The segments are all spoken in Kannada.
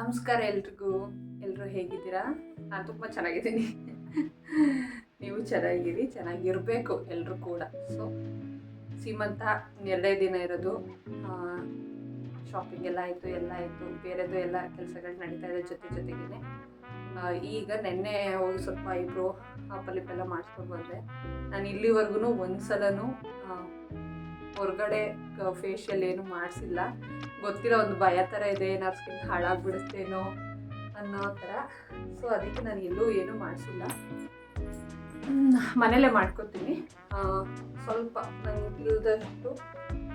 ನಮಸ್ಕಾರ ಎಲ್ರಿಗೂ. ಎಲ್ಲರೂ ಹೇಗಿದ್ದೀರಾ? ನಾನು ತುಂಬ ಚೆನ್ನಾಗಿದ್ದೀನಿ. ನೀವು ಚೆನ್ನಾಗಿರಿ, ಚೆನ್ನಾಗಿರಬೇಕು ಎಲ್ಲರೂ ಕೂಡ. ಸೊ ಸೀಮಂತ 2 ದಿನ ಇರೋದು. ಶಾಪಿಂಗ್ ಎಲ್ಲ ಆಯಿತು, ಬೇರೆದು ಎಲ್ಲ ಕೆಲಸಗಳು ನಡೀತಾ ಇದೆ ಜೊತೆಗೇ. ಈಗ ನೆನ್ನೆ ಹೋಗಿ ಸ್ವಲ್ಪ ಐಬ್ರೋ ಪಲಿಪೆಲ್ಲ ಮಾಡಿಸ್ಕೊಂಡು ಬಂದೆ. ನಾನು ಇಲ್ಲಿವರೆಗೂ ಒಂದ್ಸಲನೂ ಹೊರಗಡೆ ಫೇಶಿಯಲ್ ಏನು ಮಾಡಿಸಿಲ್ಲ. ಗೊತ್ತಿರೋ ಒಂದು ಭಯ ಥರ ಇದೆ, ಏನಾದ್ರು ಸ್ಕಿನ್ ಹಾಳಾಗ್ಬಿಡುತ್ತೇನೋ ಅನ್ನೋ ಥರ. ಸೊ ಅದಕ್ಕೆ ನಾನು ಎಲ್ಲೂ ಏನೂ ಮಾಡಿಸಿಲ್ಲ, ಮನೇಲೇ ಮಾಡ್ಕೊತೀನಿ. ಸ್ವಲ್ಪ ನಂಗೆ ಇಲ್ಲದಷ್ಟು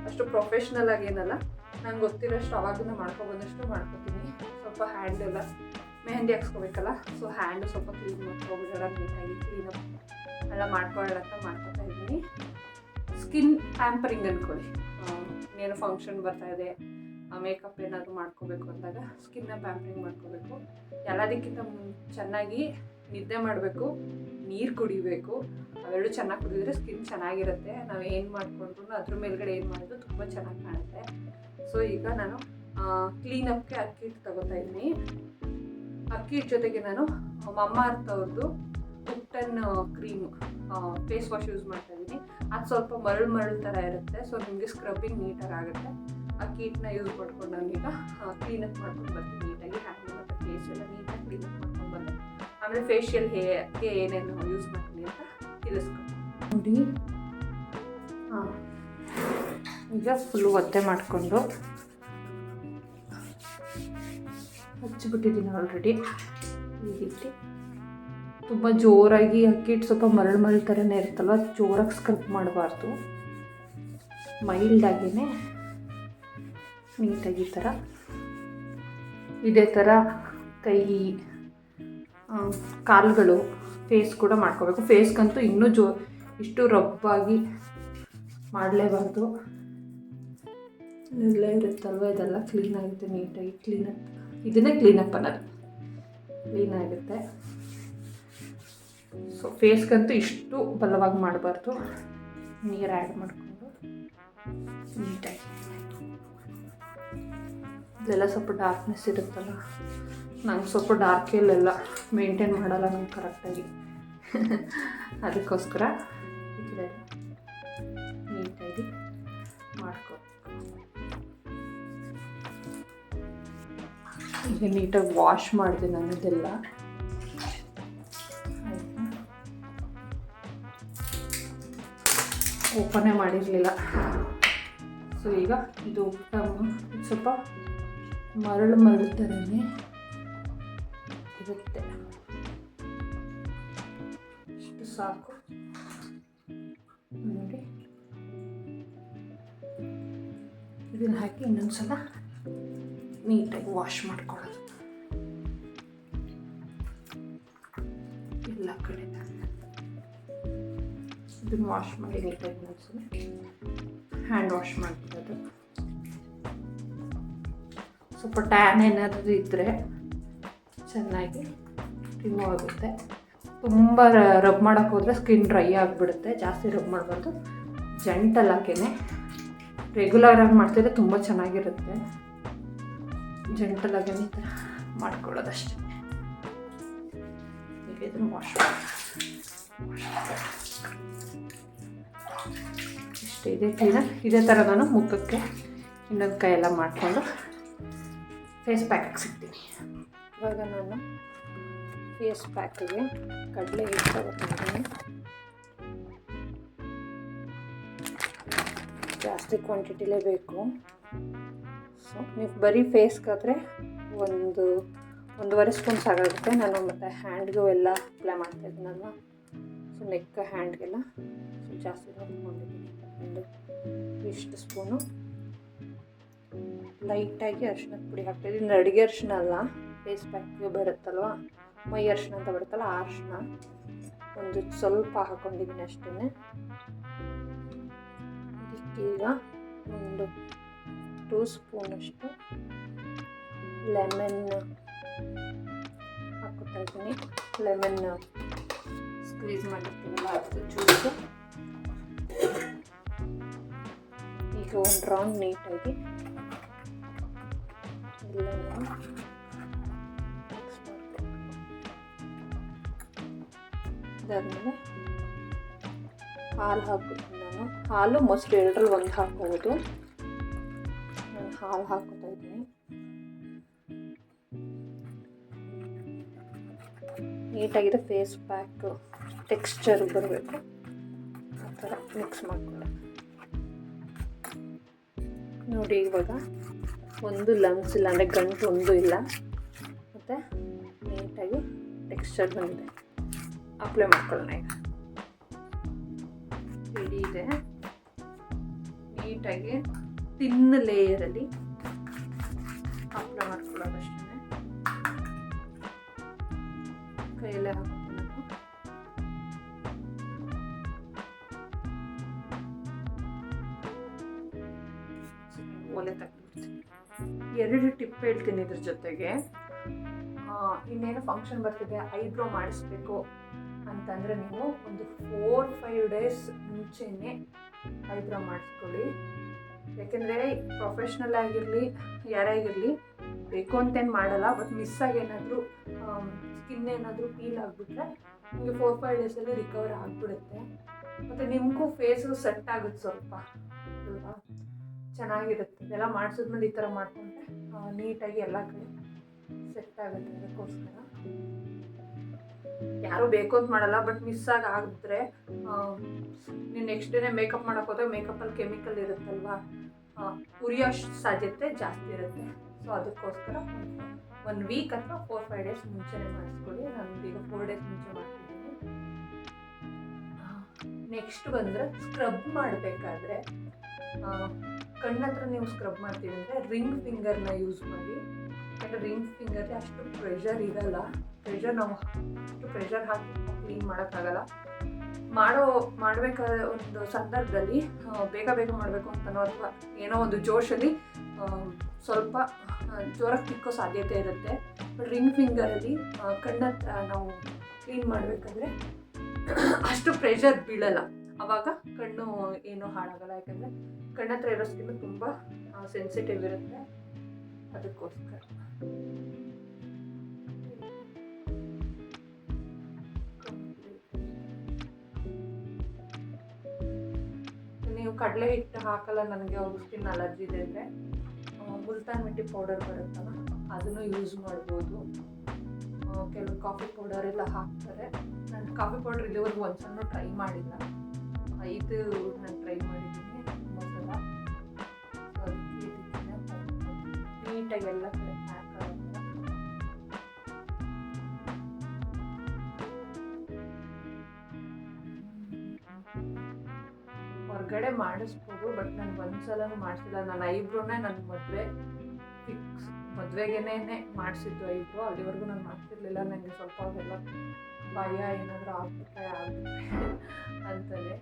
ಅಷ್ಟು ಪ್ರೊಫೆಷ್ನಲ್ ಆಗೇನಲ್ಲ, ನಂಗೆ ಗೊತ್ತಿರೋಷ್ಟು ಅವಾಗಿಂದ ಮಾಡ್ಕೊಬಂದಷ್ಟು ಮಾಡ್ಕೊತೀನಿ. ಸ್ವಲ್ಪ ಹ್ಯಾಂಡ್ ಎಲ್ಲ ಮೆಹಂದಿ ಹಾಕ್ಸ್ಕೋಬೇಕಲ್ಲ, ಸೊ ಹ್ಯಾಂಡು ಸ್ವಲ್ಪ ಕ್ಲೀನ್ ಮಾಡ್ಕೊಬಿಡೋಣ, ನೀಟಾಗಿ ಕ್ಲೀನಪ್ ಎಲ್ಲ ಮಾಡ್ಕೊಳ್ಳೋಣ ಅಂತ ಮಾಡ್ಕೊತಾ ಇದ್ದೀನಿ. ಸ್ಕಿನ್ ಪ್ಯಾಂಪರಿಂಗ್ ಅಂದ್ಕೊಳ್ಳಿ. ಏನು ಫಂಕ್ಷನ್ ಬರ್ತಾಯಿದೆ, ಮೇಕಪ್ ಏನಾದರೂ ಮಾಡ್ಕೋಬೇಕು ಅಂದಾಗ ಸ್ಕಿನ್ನ ಪ್ಯಾಂಪರಿಂಗ್ ಮಾಡ್ಕೋಬೇಕು. ಎಲ್ಲದಕ್ಕಿಂತ ಚೆನ್ನಾಗಿ ನಿದ್ದೆ ಮಾಡಬೇಕು, ನೀರು ಕುಡಿಬೇಕು. ಅವೆರಡು ಚೆನ್ನಾಗಿ ಕುಡಿದ್ರೆ ಸ್ಕಿನ್ ಚೆನ್ನಾಗಿರುತ್ತೆ. ನಾವು ಏನು ಮಾಡಿಕೊಂಡ್ರು ಅದ್ರ ಮೇಲ್ಗಡೆ ಏನು ಮಾಡಿದ್ರು ತುಂಬ ಚೆನ್ನಾಗಿ ಕಾಣುತ್ತೆ. ಸೊ ಈಗ ನಾನು ಕ್ಲೀನಪ್ಗೆ ಅಕ್ಕಿ ಹಿಟ್ಟು ತಗೋತಾ ಇದ್ದೀನಿ. ಅಕ್ಕಿ ಹಿಟ್ಟು ಜೊತೆಗೆ ನಾನು ಮಮ್ಮಾರ್ತ್ ಅವ್ರದ್ದು ಕುಟ್ಟನ್ ಕ್ರೀಮ್ ಫೇಸ್ ವಾಶ್ ಯೂಸ್ ಮಾಡ್ತಾ ಇದ್ದೀನಿ. ಅದು ಸ್ವಲ್ಪ ಮರಳು ಥರ ಇರುತ್ತೆ, ಸೊ ನಿಮಗೆ ಸ್ಕ್ರಬ್ಬಿಂಗ್ ನೀಟಾಗಿ ಆಗುತ್ತೆ. ಅಕ್ಕಿ ಹಿಟ್ಟನ್ನ ಯೂಸ್ ಮಾಡ್ಕೊಂಡು ನಾನೀಗ ಕ್ಲೀನಪ್ ಮಾಡ್ಕೊಂಡು ಬರ್ತೀನಿ ನೀಟಾಗಿ. ಹ್ಯಾಂಡ್ ಮತ್ತು ಫೇಸ್ ಎಲ್ಲ ನೀಟಾಗಿ ಕ್ಲೀನಪ್ ಮಾಡ್ಕೊಂಡು ಬಂದೆ. ಆಮೇಲೆ ಫೇಶಿಯಲ್ ಹೇರ್ಗೆ ಏನೇನು ಯೂಸ್ ಮಾಡ್ತೀನಿ ಅಂತ ತಿಳಿಸ್ಕೊಂಡು ನೋಡಿ. ಈಗ ಫುಲ್ಲು ಒದ್ದೆ ಮಾಡಿಕೊಂಡು ಹಚ್ಚಿಬಿಟ್ಟಿದ್ದೀನಿ ಆಲ್ರೆಡಿ. ಈ ರೀತಿ ತುಂಬ ಜೋರಾಗಿ ಅಕ್ಕಿ ಹಿಟ್ಟು ಸ್ವಲ್ಪ ಮರಳು ಥರನೇ ಇರುತ್ತಲ್ವ, ಜೋರಾಗಿ ಸ್ಕ್ರಬ್ ಮಾಡಬಾರ್ದು. ಮೈಲ್ಡಾಗಿಯೇ ನೀಟಾಗಿ ಈ ಥರ ಇದೇ ಥರ ಕೈ, ಕಾಲುಗಳು, ಫೇಸ್ ಕೂಡ ಮಾಡ್ಕೋಬೇಕು. ಫೇಸ್ಗಂತೂ ಇನ್ನೂ ಇಷ್ಟು ರಬ್ಬಾಗಿ ಮಾಡಲೇಬಾರ್ದು. ಎಲ್ಲ ಇರುತ್ತಲ್ವ, ಇದೆಲ್ಲ ಕ್ಲೀನಾಗುತ್ತೆ ನೀಟಾಗಿ. ಇದನ್ನೇ ಕ್ಲೀನಪ್ ಅನ್ನೋದು, ಕ್ಲೀನಾಗುತ್ತೆ. ಸೊ ಫೇಸ್ಗಂತೂ ಇಷ್ಟು ಬಲವಾಗಿ ಮಾಡಬಾರ್ದು. ನೀರು ಆ್ಯಡ್ ಮಾಡಿಕೊಂಡು ನೀಟಾಗಿ. ಇದೆಲ್ಲ ಸ್ವಲ್ಪ ಡಾರ್ಕ್ನೆಸ್ ಇರುತ್ತಲ್ಲ, ನಂಗೆ ಸ್ವಲ್ಪ ಡಾರ್ಕೆಲ್ಲ ಮೇಂಟೈನ್ ಮಾಡಲ್ಲ ನಂಗೆ ಕರೆಕ್ಟಾಗಿ. ಅದಕ್ಕೋಸ್ಕರ ಇದೆಲ್ಲ ನೀಟಾಗಿ ಮಾಡ್ಕೊ. ಈಗ ನೀಟಾಗಿ ವಾಶ್ ಮಾಡಿದೆ ನಾನು ಇದೆಲ್ಲ. ಓಪನೇ ಮಾಡಿರಲಿಲ್ಲ. ಸೊ ಈಗ ಇದು ಸ್ವಲ್ಪ ಮರಳು ಥರನೇ ಇರುತ್ತೆ. ಇಷ್ಟು ಸಾಕು ನೋಡಿ. ಇದನ್ನು ಹಾಕಿ ಇನ್ನೊಂದ್ಸಲ ನೀಟಾಗಿ ವಾಶ್ ಮಾಡ್ಕೊಳ್ಳೋದು ಎಲ್ಲ ಕಡೆ. ಇದನ್ನು ವಾಶ್ ಮಾಡಿ ನೀಟಾಗಿ ಇನ್ನೊಂದ್ಸಲ ಹ್ಯಾಂಡ್ ವಾಶ್ ಮಾಡ್ಕೊಳ್ಳೋದು. ಸ್ವಲ್ಪ ಟ್ಯಾನ್ ಏನಾದರೂ ಇದ್ದರೆ ಚೆನ್ನಾಗಿ ರಿಮೂವ್ ಆಗುತ್ತೆ. ತುಂಬ ರಬ್ ಮಾಡೋಕ್ಕೆ ಹೋದರೆ ಸ್ಕಿನ್ ಡ್ರೈ ಆಗಿಬಿಡುತ್ತೆ. ಜಾಸ್ತಿ ರಬ್ ಮಾಡಬಾರ್ದು, ಜೆಂಟಲ್ ಹಾಕೇನೆ ರೆಗ್ಯುಲರಾಗಿ ಮಾಡ್ತಿದ್ರೆ ತುಂಬ ಚೆನ್ನಾಗಿರುತ್ತೆ. ಜೆಂಟಲ್ ಆಗೇನೆ ಈ ಥರ ಮಾಡ್ಕೊಳ್ಳೋದಷ್ಟೇ. ಈಗ ಇದನ್ನು ವಾಶ್ ಇಷ್ಟೇ ಇದೆ ಕ್ಲೀನಾಗಿ. ಇದೇ ಥರ ನಾನು ಮುಖಕ್ಕೆ ಇನ್ನೊಂದು ಕೈಯೆಲ್ಲ ಮಾಡಿಕೊಂಡು ಫೇಸ್ ಪ್ಯಾಕಿಗೆ ಸಿಗ್ತೀನಿ. ಇವಾಗ ನಾನು ಫೇಸ್ ಪ್ಯಾಕಿಗೆ ಕಡಲೆ ಹಿಟ್ಟು ತಗೊಳ್ತೀನಿ. ಜಾಸ್ತಿ ಕ್ವಾಂಟಿಟಿಲೇ ಬೇಕು. ಸೊ ನೀವು ಬರೀ ಫೇಸ್ಗಾದರೆ 1.5 ಸ್ಪೂನ್ ಸಾಕಾಗುತ್ತೆ. ನಾನು ಮತ್ತು ಹ್ಯಾಂಡ್ಗೂ ಎಲ್ಲ ಅಪ್ಲೈ ಮಾಡ್ತಾಯಿದ್ದೀನಲ್ವ, ಸೊ ನೆಕ್ ಹ್ಯಾಂಡ್ಗೆಲ್ಲ ಸೊ ಜಾಸ್ತಿ ನೋಡ್ಕೊಂಡಿದ್ದೀನಿ. ಇಷ್ಟು ಸ್ಪೂನು ಲೈಟಾಗಿ ಅರಿಶಿಣದ ಪುಡಿ ಹಾಕ್ತಾಯಿದ್ದೀನಿ. ಅಡುಗೆ ಅರಿಶಿಣ ಅಲ್ಲ, ಫೇಸ್ ಪ್ಯಾಕ್ಗೆ ಬರುತ್ತಲ್ವ, ಮೈ ಅರಿಶಿಣ ಅಂತ ಬರುತ್ತಲ್ಲ, ಆ ಅರಿಶಿಣ ಒಂದು ಸ್ವಲ್ಪ ಹಾಕ್ಕೊಂಡಿದ್ದೀನಿ ಅಷ್ಟೇ. ಇದಕ್ಕೀಗ 2 ಸ್ಪೂನಷ್ಟು ಲೆಮನ್ ಹಾಕ್ಕೊತಾ ಇದ್ದೀನಿ. ಲೆಮನ್ ಸ್ಕ್ವೀಸ್ ಮಾಡಿರ್ತೀವಲ್ಲ ಅದು ಜ್ಯೂಸು. ಈಗ ಒಂದು ರೌಂಡ್ ನೀಟಾಗಿ ಎಲ್ಲನೂ ಇದಾದಮೇಲೆ ಹಾಲು ಹಾಕ್ಬಿಟ್ಟು ನಾನು ಹಾಲು ಮೊಸರು ಎರಡರಲ್ಲಿ ಒಂದು ಹಾಕ್ಬೋದು. ನಾನು ಹಾಲು ಹಾಕ್ಕೊತಾ ಇದ್ದೀನಿ. ನೀಟಾಗಿದೆ ಫೇಸ್ ಪ್ಯಾಕ್ ಟೆಕ್ಸ್ಚರ್ ಬರಬೇಕು, ಆ ಥರ ಮಿಕ್ಸ್ ಮಾಡ್ಕೊಳ್ಳೋಣ. ನೋಡಿ ಇವಾಗ ಒಂದು ಲಂಗ್ಸ್ ಇಲ್ಲ, ಅಂದರೆ ಗಂಟು ಒಂದು ಇಲ್ಲ, ಮತ್ತು ನೀಟಾಗಿ ಟೆಕ್ಸ್ಚರ್ ಬಂದಿದೆ. ಅಪ್ಲೈ ಮಾಡ್ಕೊಳ್ಳೋಣ. ಈಗ ರೆಡಿ ಇದೆ. ನೀಟಾಗಿ ತಿನ್ನ ಲೇಯರಲ್ಲಿ ಅಪ್ಲೈ ಮಾಡ್ಕೊಳ್ಳೋದಷ್ಟೇ. ಕೈಯಲ್ಲೇ ಹಾಕ್ತೀನಿ ನಾನು. ಒಲೆ ತಗೊಂಡ್ಬಿಡ್ತೀನಿ. 2 ಟಿಪ್ ಹೇಳ್ತೀನಿ ಇದ್ರ ಜೊತೆಗೆ. ಇನ್ನೇನು ಫಂಕ್ಷನ್ ಬರ್ತಿದೆ, ಐಬ್ರೋ ಮಾಡಿಸ್ಬೇಕು ಅಂತಂದರೆ ನೀವು ಒಂದು 4-5 ಡೇಸ್ ಮುಂಚೆನೇ ಐಬ್ರೋ ಮಾಡಿಸ್ಕೊಳ್ಳಿ. ಯಾಕೆಂದರೆ ಪ್ರೊಫೆಷ್ನಲ್ ಆಗಿರಲಿ ಯಾರೇ ಆಗಿರಲಿ ಬೇಕು ಅಂತೇನು ಮಾಡಲ್ಲ, ಬಟ್ ಮಿಸ್ಸಾಗಿ ಏನಾದರೂ ಸ್ಕಿನ್ ಏನಾದರೂ ಪೀಲ್ ಆಗಿಬಿಟ್ರೆ ನಿಮಗೆ 4-5 ಡೇಸಲ್ಲಿ ರಿಕವರ್ ಆಗಿಬಿಡುತ್ತೆ. ಮತ್ತು ನಿಮಗೂ ಫೇಸು ಸೆಟ್ ಆಗುತ್ತೆ ಸ್ವಲ್ಪ ಅಲ್ವಾ, ಚೆನ್ನಾಗಿರುತ್ತೆ. ಇದೆಲ್ಲ ಮಾಡಿಸಿದ್ಮೇಲೆ ಈ ಥರ ಮಾಡಿಕೊಂಡ್ರೆ ನೀಟಾಗಿ ಎಲ್ಲ ಕಡೆ ಸೆಟ್ ಆಗುತ್ತೆ. ಅದಕ್ಕೋಸ್ಕರ ಯಾರೂ ಬೇಕು ಅಂತ ಮಾಡಲ್ಲ, ಬಟ್ ಮಿಸ್ಸಾಗಿ ಆಗಿದ್ರೆ ನೀವು ನೆಕ್ಸ್ಟ್ ಡೇನೇ ಮೇಕಪ್ ಮಾಡೋಕೆ ಹೋದಾಗ ಮೇಕಪ್ಪಲ್ಲಿ ಕೆಮಿಕಲ್ ಇರುತ್ತಲ್ವ, ಉರಿಯೋಷ್ಟು ಸಾಧ್ಯತೆ ಜಾಸ್ತಿ ಇರುತ್ತೆ. ಸೊ ಅದಕ್ಕೋಸ್ಕರ 1 ವೀಕ್ ಅಥವಾ 4-5 ಡೇಸ್ ಮುಂಚೆನೇ ಮಾಡಿಸ್ಕೊಳ್ಳಿ. ನಾನು ಈಗ 4 ಡೇಸ್ ಮುಂಚೆ ಮಾಡ್ತಿದ್ದೀನಿ. ನೆಕ್ಸ್ಟ್ ಬಂದರೆ ಸ್ಕ್ರಬ್ ಮಾಡಬೇಕಾದ್ರೆ ಕಣ್ಣತ್ರ ನೀವು ಸ್ಕ್ರಬ್ ಮಾಡ್ತೀವಿ ಅಂದರೆ ರಿಂಗ್ ಫಿಂಗರ್ನ ಯೂಸ್ ಮಾಡಿ. ಯಾಕಂದರೆ ರಿಂಗ್ ಫಿಂಗರ್ಗೆ ಅಷ್ಟು ಪ್ರೆಷರ್ ಇರಲ್ಲ. ನಾವು ಅಷ್ಟು ಪ್ರೆಷರ್ ಹಾಕಿ ಕ್ಲೀನ್ ಮಾಡೋಕ್ಕಾಗಲ್ಲ. ಮಾಡಬೇಕಾದ ಒಂದು ಸಂದರ್ಭದಲ್ಲಿ ಬೇಗ ಮಾಡಬೇಕು ಅಂತನೋ ಅಥವಾ ಏನೋ ಒಂದು ಜೋಶಲ್ಲಿ ಸ್ವಲ್ಪ ಜೋರಾಗಿ ತಿಕ್ಕೋ ಸಾಧ್ಯತೆ ಇರುತ್ತೆ. ಬಟ್ ರಿಂಗ್ ಫಿಂಗರಲ್ಲಿ ಕಣ್ಣತ್ರ ನಾವು ಕ್ಲೀನ್ ಮಾಡಬೇಕಾದ್ರೆ ಅಷ್ಟು ಪ್ರೆಷರ್ ಬೀಳಲ್ಲ. ಆವಾಗ ಕಣ್ಣು ಏನೂ ಹಾಳಾಗಲ್ಲ. ಯಾಕಂದರೆ ಕಣ್ಣತ್ರ ಇರೋ ಸ್ಕಿನ್ ತುಂಬ ಸೆನ್ಸಿಟಿವ್ ಇರುತ್ತೆ. ಅದಕ್ಕೋಸ್ಕರ ನೀವು ಕಡಲೆ ಹಿಟ್ಟು ಹಾಕಲ್ಲ, ನನಗೆ ಅವ್ರ ಸ್ಕಿನ್ ಅಲರ್ಜಿ ಇದೆ ಅಂದರೆ ಮುಲ್ತಾನ್ ಮಿಟ್ಟಿ ಪೌಡರ್ ಬರುತ್ತಲ್ಲ ಅದನ್ನು ಯೂಸ್ ಮಾಡ್ಬೋದು. ಕೆಲವು ಕಾಫಿ ಪೌಡರ್ ಎಲ್ಲ ಹಾಕ್ತಾರೆ. ನಾನು ಕಾಫಿ ಪೌಡರ್ ಇಲ್ಲಿವರೆಗೂ ಒಂದ್ಸಲ ಟ್ರೈ ಮಾಡಿಲ್ಲ. ಇದು ನಾನು ಟ್ರೈ ಮಾಡಿದ್ದೀನಿ ಮೊದಲ. ಸೊ ಅದಕ್ಕೆ ನೀಟಾಗಿ ಎಲ್ಲ ಕಡೆ ಪ್ಯಾಕ್ ಆಗುತ್ತೆ. ಹೊರಗಡೆ ಮಾಡಿಸ್ಬೋದು, ಬಟ್ ನಾನು ಒಂದ್ಸಲನೂ ಮಾಡಿಸಿಲ್ಲ. ನನ್ನ ಐಬ್ರೋನೇ ನನ್ನ ಮದುವೆಗೇನೆ ಮಾಡಿಸಿದ್ದು ಐಬ್ರೋ. ಅಲ್ಲಿವರೆಗೂ ನಾನು ಮಾಡ್ತಿರ್ಲಿಲ್ಲ. ನನಗೆ ಸ್ವಲ್ಪ ಅವೆಲ್ಲ ಭಯ, ಏನಾದರೂ ಆಗ್ಬಿಟ್ರೆ ಅಂತಲೇ.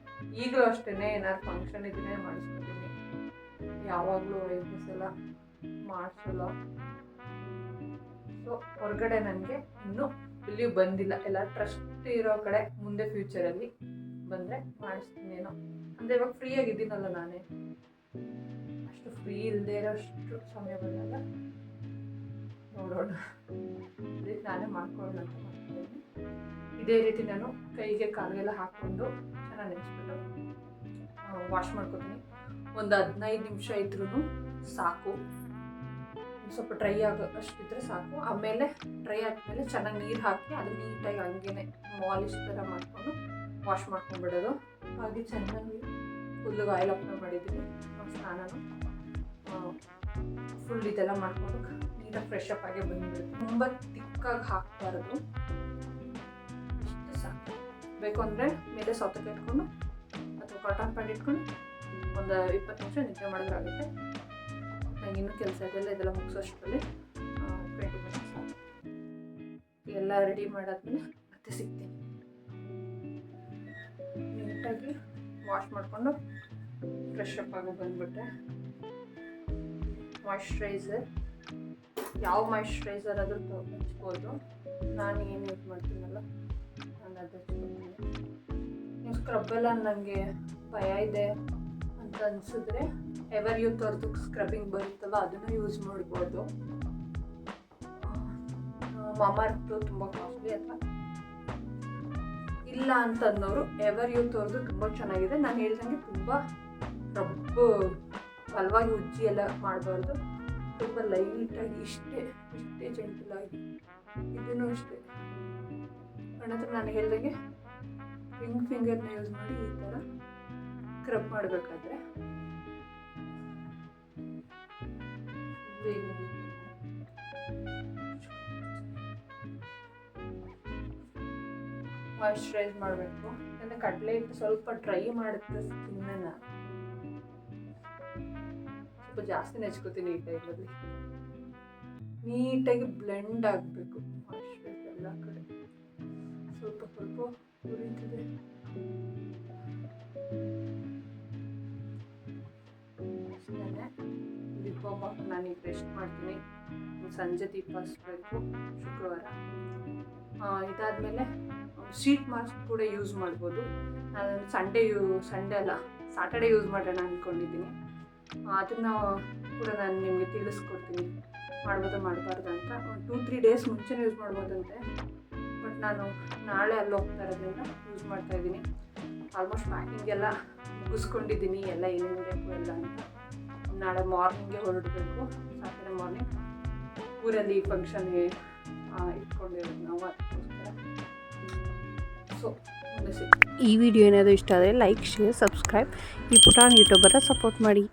ಈಗಲೂ ಅಷ್ಟೇ, ಏನಾದ್ರು ಫಂಕ್ಷನ್ ಇದ್ರೆ ಮಾಡಿಸ್ಕೊತೀನಿ. ಯಾವಾಗಲೂ ಐಬ್ರೋಸ್ ಎಲ್ಲ ಮಾಡಿಸಲ್ಲ. ಸೊ ಹೊರಗಡೆ ನನಗೆ ಇನ್ನೂ ಇಲ್ಲಿಯೂ ಬಂದಿಲ್ಲ. ಎಲ್ಲ ಟ್ರಸ್ಟ್ ಇರೋ ಕಡೆ ಮುಂದೆ ಫ್ಯೂಚರಲ್ಲಿ ಬಂದರೆ ಮಾಡಿಸ್ತೀನೇನೋ. ಅಂದರೆ ಇವಾಗ ಫ್ರೀಯಾಗಿದ್ದೀನಲ್ಲ, ನಾನೇ ಅಷ್ಟು ಫ್ರೀ ಇಲ್ಲದೆ ಇರೋಷ್ಟು ಸಮಯ ಬಂದಾಗ ನೋಡೋಣ, ಅದಕ್ಕೆ ನಾನೇ ಮಾಡ್ಕೊಳ್ಳೋಣ ಅಂತ ಮಾಡ್ತೀನಿ. ಇದೇ ರೀತಿ ನಾನು ಕೈಗೆ ಕಾಲಿಗೆಲ್ಲ ಹಾಕ್ಕೊಂಡು ಚೆನ್ನಾಗಿ ನೆನೆಸ್ಬಿಟ್ಟು ವಾಶ್ ಮಾಡ್ಕೊತೀನಿ. ಒಂದು 15 ನಿಮಿಷ ಇದ್ರೂ ಸಾಕು. ಸ್ವಲ್ಪ ಡ್ರೈ ಅಷ್ಟಿದ್ರೆ ಸಾಕು. ಆಮೇಲೆ ಡ್ರೈ ಆದಮೇಲೆ ಚೆನ್ನಾಗಿ ನೀರು ಹಾಕಿ ಅದು ನೀಟಾಗಿ ಹಂಗೇ ಮಾಲಿಶ್ ಥರ ಮಾಡಿಕೊಂಡು ವಾಶ್ ಮಾಡ್ಕೊಂಡ್ಬಿಡೋದು. ಹಾಗೆ ಚೆನ್ನಾಗಿ ಫುಲ್ಲು ಆಯಿಲ್ ಅಪ್ಲೈ ಮಾಡಿದ್ದೀನಿ. ಸ್ನಾನನು ಫುಲ್ ಇದೆಲ್ಲ ಮಾಡಿಕೊಂಡು ನೀಟಾಗಿ ಫ್ರೆಶ್ ಅಪ್ ಆಗಿ ಬಂದುಬಿಡುತ್ತೆ. ತುಂಬ ತಿಕ್ಕಾಗಿ ಹಾಕಬಾರ್ದು, ಇಷ್ಟು ಸಾಕು. ಬೇಕು ಅಂದರೆ ಮೇಲೆ ಸೌತೆಕಾಯಿ ಇಟ್ಕೊಂಡು ಅಥವಾ ಕಾಟನ್ ಪ್ಯಾಂಟ್ ಇಟ್ಕೊಂಡು ಒಂದು 20 ನಿಮಿಷ ನಿದ್ದೆ ಮಾಡಿದ್ರಾಗುತ್ತೆ. ನಂಗೆ ಇನ್ನೂ ಕೆಲಸ ಇದೆಲ್ಲ ಮುಗಿಸೋಷ್ಟರಲ್ಲಿ 20 ಮಿನಿಟ್ಸ್ ಸಾಕು. ಎಲ್ಲ ರೆಡಿ ಮಾಡಾದ್ಮೇಲೆ ಮತ್ತೆ ಸಿಗ್ತೀನಿ. ನೀಟಾಗಿ ವಾಶ್ ಮಾಡಿಕೊಂಡು ಫ್ರೆಶ್ ಅಪ್ ಆಗಿ ಬಂದುಬಿಟ್ಟೆ. ಮಾಯ್ಶ್ಚರೈಸರ್, ಯಾವ ಮಾಯ್ಶ್ಚರೈಸರ್ ಆದರೂ ಹಚ್ಬೋದು. ನಾನು ಏನು ಯೂಸ್ ಮಾಡ್ತೀನಲ್ಲ ನಾನು ಅದು ಹಚ್ಕೊತೀನಿ. ನೀವು ಸ್ಕ್ರಬ್ಬೆಲ್ಲ ನನಗೆ ಭಯ ಇದೆ ಅಂತ ಅನಿಸಿದ್ರೆ ಎವರ್ ಯೂತ್ ಅವ್ರದ್ದು ಸ್ಕ್ರಬ್ಬಿಂಗ್ ಬರುತ್ತಲ್ಲ ಅದನ್ನು ಯೂಸ್ ಮಾಡ್ಬೋದು. ಮಾಮಾಅರ್ತ್ ತುಂಬ ಕಾಸ್ಟ್ಲಿ, ಅಥವಾ ಇಲ್ಲ ಅಂತಂದವರು ಎವರ್ ಯೂತ್ ಅವ್ರದ್ದು ತುಂಬ ಚೆನ್ನಾಗಿದೆ. ನಾನು ಹೇಳ್ದಂಗೆ ತುಂಬ ರಬ್ಬು ಬಲವಾಗಿ ಉಜ್ಜಿ ಎಲ್ಲ ಮಾಡಬಾರ್ದು, ತುಂಬ ಲೈಟಾಗಿ ಇಷ್ಟೇ ಜೆಂಟಲಾಗಿ. ಇದೂ ಅಷ್ಟೇ ಅನಂತರ ನಾನು ಹೇಳ್ದಂಗೆ ರಿಂಗ್ ಫಿಂಗರ್ನ ಯೂಸ್ ಮಾಡಿ ಈ ಥರ ಸ್ಕ್ರಬ್ ಮಾಡಬೇಕಾದ್ರೆ ಮಾಯಿಶ್ಚರೈಸ್ ಮಾಡಬೇಕು. ಯಾಕಂದರೆ ಕಡಲೆ ಹಿಟ್ಟು ಸ್ವಲ್ಪ ಡ್ರೈ ಮಾಡುತ್ತೆ ಸ್ಕಿನ್ನನ್ನು. ಸ್ವಲ್ಪ ಜಾಸ್ತಿ ನೆಚ್ಕೋತೀನಿ ಈ ಟೈಮಲ್ಲಿ. ನೀಟಾಗಿ ಬ್ಲೆಂಡ್ ಆಗಬೇಕು ಮಾಯಿಶ್ಚರೈಸ್ ಎಲ್ಲ ಕಡೆ. ಸ್ವಲ್ಪ ಉರಿತಿದೆ. ಲಿಪ್ ಬಾಮ್ ಹಾಕಿ ನಾನೀಗ ರೆಸ್ಟ್ ಮಾಡ್ತೀನಿ. ಸಂಜೆ ದೀಪ ಹಚ್ಚಬೇಕು ಶುಕ್ರವಾರ. ಇದಾದಮೇಲೆ ಶೀಟ್ ಮಾಸ್ಕ್ ಕೂಡ ಯೂಸ್ ಮಾಡ್ಬೋದು. ನಾನು ಸಂಡೇ ಅಲ್ಲ ಸಾಟರ್ಡೆ ಯೂಸ್ ಮಾಡೋಣ ಅಂದ್ಕೊಂಡಿದ್ದೀನಿ. ಅದನ್ನು ಕೂಡ ನಾನು ನಿಮಗೆ ತಿಳಿಸ್ಕೊಡ್ತೀನಿ, ಮಾಡ್ಬೋದು ಮಾಡಬಾರ್ದು ಅಂತ. ಒಂದು 2-3 ಡೇಸ್ ಮುಂಚೆನೇ ಯೂಸ್ ಮಾಡ್ಬೋದಂತೆ. ಬಟ್ ನಾನು ನಾಳೆ ಅಲ್ಲಿ ಹೋಗ್ತಾ ಇರೋದ್ರಿಂದ ಯೂಸ್ ಮಾಡ್ತಾಯಿದ್ದೀನಿ. ಆಲ್ಮೋಸ್ಟ್ ಪ್ಯಾಕಿಂಗ್ ಎಲ್ಲ ಮುಗಿಸ್ಕೊಂಡಿದ್ದೀನಿ, ಎಲ್ಲ ಏನೇನು ಬೇಕು ಎಲ್ಲ ಅಂತ. ನಾಳೆ ಮಾರ್ನಿಂಗೇ ಹೊರಡಬೇಕು, ಸಾಟರ್ಡೆ ಮಾರ್ನಿಂಗ್. ಊರಲ್ಲಿ ಫಂಕ್ಷನ್ಗೆ ಇಟ್ಕೊಂಡಿರೋದು ನಾವು, ಅದಕ್ಕೋಸ್ಕರ. ಸೊ ಈ ವಿಡಿಯೋ ಏನಾದರೂ ಇಷ್ಟ ಆದರೆ ಲೈಕ್, ಶೇರ್, ಸಬ್ಸ್ಕ್ರೈಬ್. ಈ ಪುಟಾಣಿ ಯೂಟ್ಯೂಬರ ಸಪೋರ್ಟ್ ಮಾಡಿ.